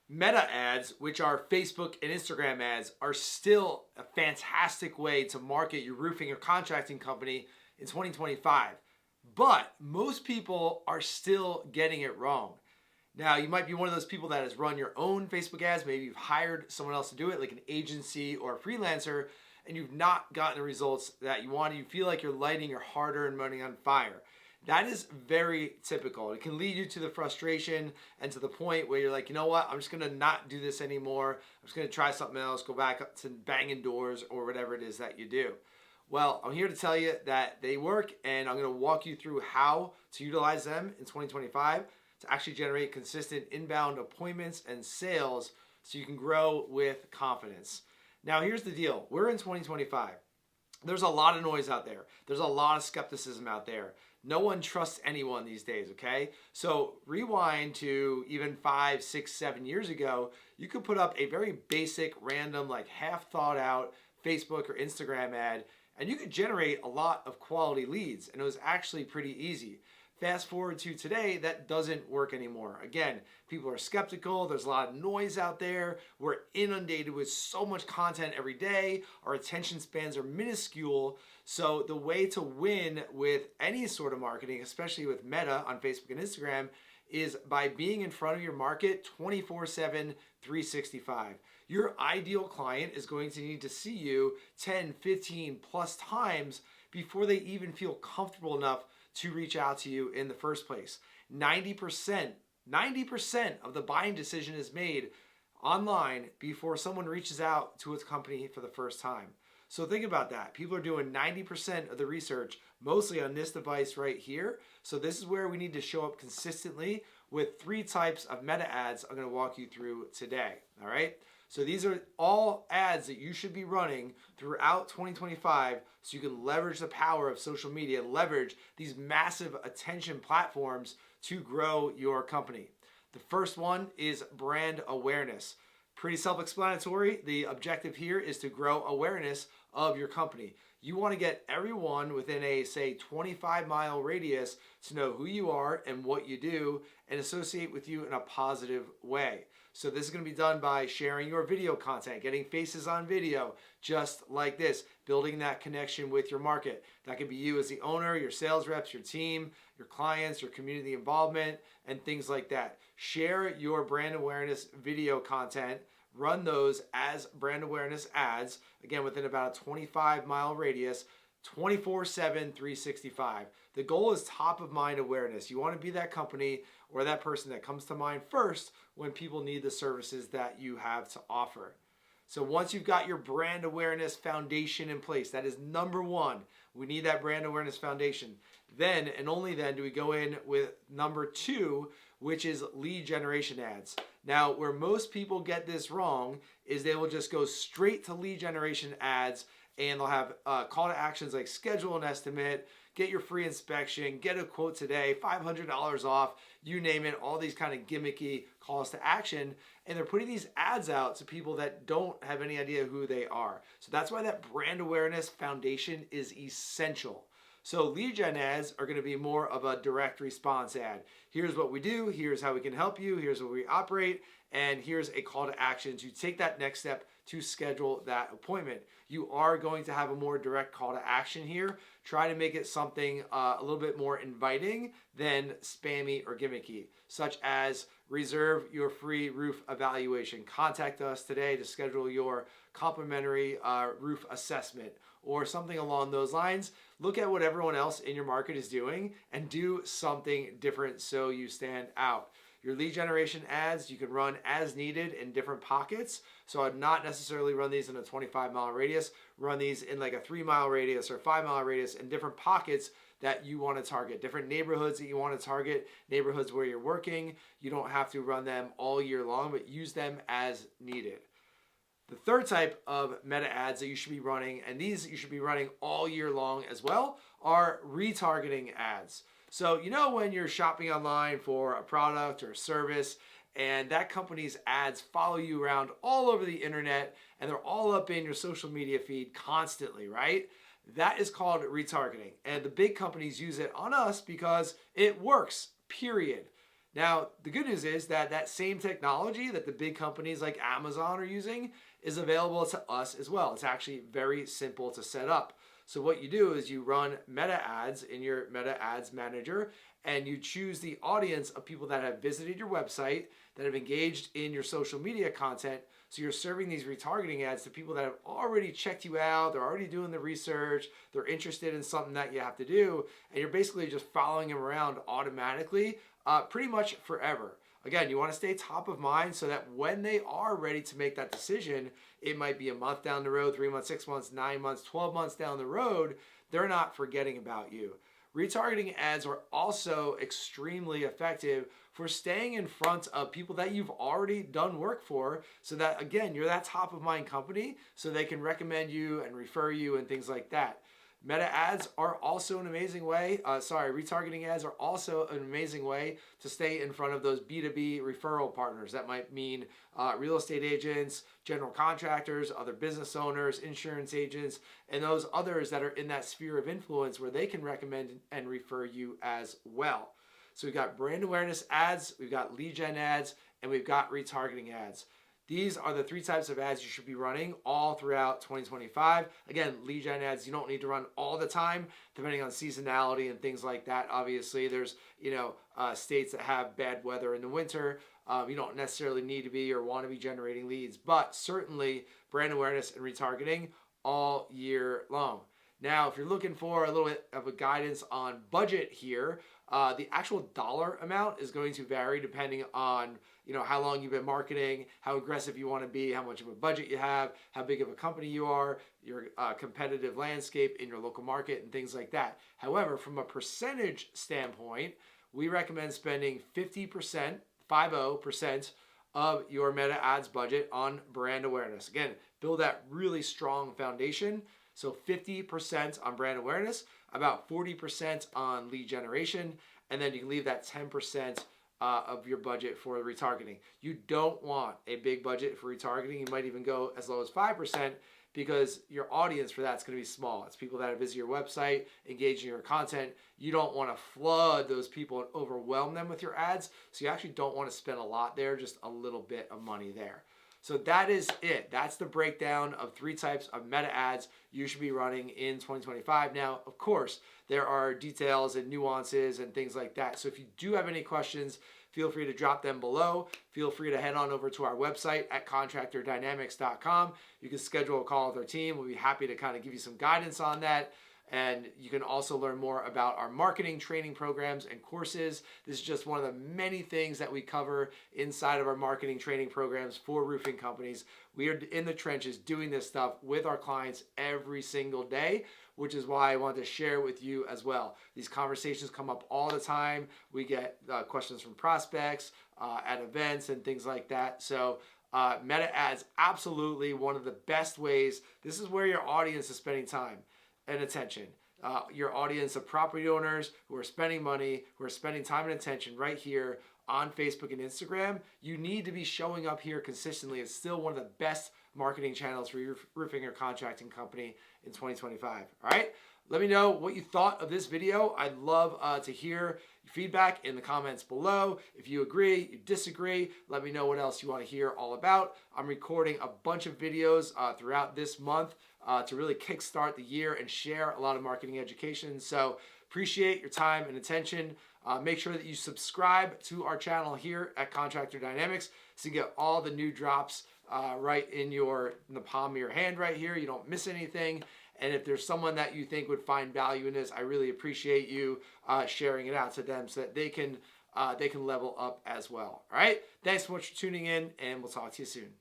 Meta ads, which are Facebook and Instagram ads, are still a fantastic way to market your roofing or contracting company in 2025. But most people are still getting it wrong. Now, you might be one of those people that has run your own Facebook ads. Maybe you've hired someone else to do it, like an agency or a freelancer, and you've not gotten the results that you want. You feel like you're lighting your hard-earned money on fire. That is very typical. It can lead you to the frustration and to the point where you're like, you know what, I'm just gonna not do this anymore. I'm just gonna try something else, go back up to banging doors or whatever it is that you do. Well, I'm here to tell you that they work, and I'm gonna walk you through how to utilize them in 2025 to actually generate consistent inbound appointments and sales so you can grow with confidence. Now, here's the deal. We're in 2025. There's a lot of noise out there. There's a lot of skepticism out there. No one trusts anyone these days, okay? So rewind to even 5, 6, 7 years ago, you could put up a very basic, random, like half thought out Facebook or Instagram ad, and you could generate a lot of quality leads, and it was actually pretty easy. Fast forward to today, that doesn't work anymore. Again, people are skeptical. There's a lot of noise out there. We're inundated with so much content every day. Our attention spans are minuscule. So the way to win with any sort of marketing, especially with Meta on Facebook and Instagram, is by being in front of your market 24/7, 365. Your ideal client is going to need to see you 10, 15 plus times before they even feel comfortable enough to reach out to you in the first place. 90% of the buying decision is made online before someone reaches out to its company for the first time. So think about that. People are doing 90% of the research, mostly on this device right here. So this is where we need to show up consistently with 3 types of meta ads I'm going to walk you through today. All right. So these are all ads that you should be running throughout 2025 so you can leverage the power of social media, leverage these massive attention platforms to grow your company. The first one is brand awareness. Pretty self-explanatory. The objective here is to grow awareness of your company. You want to get everyone within a, say, 25-mile radius to know who you are and what you do and associate with you in a positive way. So this is going to be done by sharing your video content, getting faces on video, just like this, building that connection with your market. That could be you as the owner, your sales reps, your team, your clients, your community involvement, and things like that. Share your brand awareness video content. Run those as brand awareness ads, again, within about a 25-mile radius, 24/7, 365. The goal is top of mind awareness. You want to be that company or that person that comes to mind first when people need the services that you have to offer. So once you've got your brand awareness foundation in place, that is number one. We need that brand awareness foundation. Then and only then do we go in with number 2, which is lead generation ads. Now, where most people get this wrong is they will just go straight to lead generation ads, and they'll have call to actions like schedule an estimate, get your free inspection, get a quote today, $500 off, you name it, all these kind of gimmicky calls to action. And they're putting these ads out to people that don't have any idea who they are. So that's why that brand awareness foundation is essential. So lead gen ads are going to be more of a direct response ad. Here's what we do, here's how we can help you, here's where we operate, and here's a call to action to take that next step to schedule that appointment. You are going to have a more direct call to action here. Try to make it something a little bit more inviting than spammy or gimmicky, such as reserve your free roof evaluation. Contact us today to schedule your complimentary roof assessment or something along those lines. Look at what everyone else in your market is doing and do something different so you stand out. Your lead generation ads, you can run as needed in different pockets. So I'd not necessarily run these in a 25-mile radius. Run these in like a 3-mile radius or 5-mile radius in different pockets that you want to target, different neighborhoods that you want to target, neighborhoods where you're working. You don't have to run them all year long, but use them as needed. The third type of meta ads that you should be running, and these you should be running all year long as well, are retargeting ads. So you know when you're shopping online for a product or a service and that company's ads follow you around all over the internet and they're all up in your social media feed constantly, right? That is called retargeting. And the big companies use it on us because it works, period. Now, the good news is that that same technology that the big companies like Amazon are using is available to us as well. It's actually very simple to set up. So what you do is you run meta ads in your meta ads manager, and you choose the audience of people that have visited your website, that have engaged in your social media content. So you're serving these retargeting ads to people that have already checked you out, they're already doing the research, they're interested in something that you have to do, and you're basically just following them around automatically, pretty much forever. Again, you want to stay top of mind so that when they are ready to make that decision, it might be a month down the road, 3 months, 6 months, 9 months, 12 months down the road, they're not forgetting about you. Retargeting ads are also extremely effective for staying in front of people that you've already done work for, so that, again, you're that top of mind company, so they can recommend you and refer you and things like that. Meta ads are also an amazing way, retargeting ads are also an amazing way to stay in front of those B2B referral partners. That might mean real estate agents, general contractors, other business owners, insurance agents, and those others that are in that sphere of influence where they can recommend and refer you as well. So we've got brand awareness ads, we've got lead gen ads, and we've got retargeting ads. These are the 3 types of ads you should be running all throughout 2025. Again, lead gen ads, you don't need to run all the time, depending on seasonality and things like that. Obviously, there's states that have bad weather in the winter. You don't necessarily need to be or want to be generating leads, but certainly brand awareness and retargeting all year long. Now, if you're looking for a little bit of a guidance on budget here, the actual dollar amount is going to vary depending on how long you've been marketing, how aggressive you want to be, how much of a budget you have, how big of a company you are, your competitive landscape in your local market, and things like that. However, from a percentage standpoint, we recommend spending 50% of your meta ads budget on brand awareness. Again, build that really strong foundation. So 50% on brand awareness, about 40% on lead generation, and then you can leave that 10% of your budget for retargeting. You don't want a big budget for retargeting. You might even go as low as 5% because your audience for that's going to be small. It's people that have visited your website, engaged in your content. You don't want to flood those people and overwhelm them with your ads. So you actually don't want to spend a lot there, just a little bit of money there. So that is it. That's the breakdown of 3 types of meta ads you should be running in 2025. Now, of course, there are details and nuances and things like that. So if you do have any questions, feel free to drop them below. Feel free to head on over to our website at contractordynamics.com. You can schedule a call with our team. We'll be happy to kind of give you some guidance on that. And you can also learn more about our marketing training programs and courses. This is just one of the many things that we cover inside of our marketing training programs for roofing companies. We are in the trenches doing this stuff with our clients every single day, which is why I want to share with you as well. These conversations come up all the time. We get questions from prospects at events and things like that. So meta ads, absolutely one of the best ways. This is where your audience is spending time and attention. Your audience of property owners who are spending money, who are spending time and attention right here on Facebook and Instagram. You need to be showing up here consistently. It's still one of the best marketing channels for your roofing or contracting company in 2025. All right? Let me know what you thought of this video. I'd love to hear your feedback in the comments below. If you agree, you disagree, let me know what else you want to hear all about. I'm recording a bunch of videos throughout this month to really kickstart the year and share a lot of marketing education. So appreciate your time and attention. Make sure that you subscribe to our channel here at Contractor Dynamics so you get all the new drops right in the palm of your hand right here. You don't miss anything. And if there's someone that you think would find value in this, I really appreciate you sharing it out to them so that they can level up as well. All right. Thanks so much for tuning in, and we'll talk to you soon.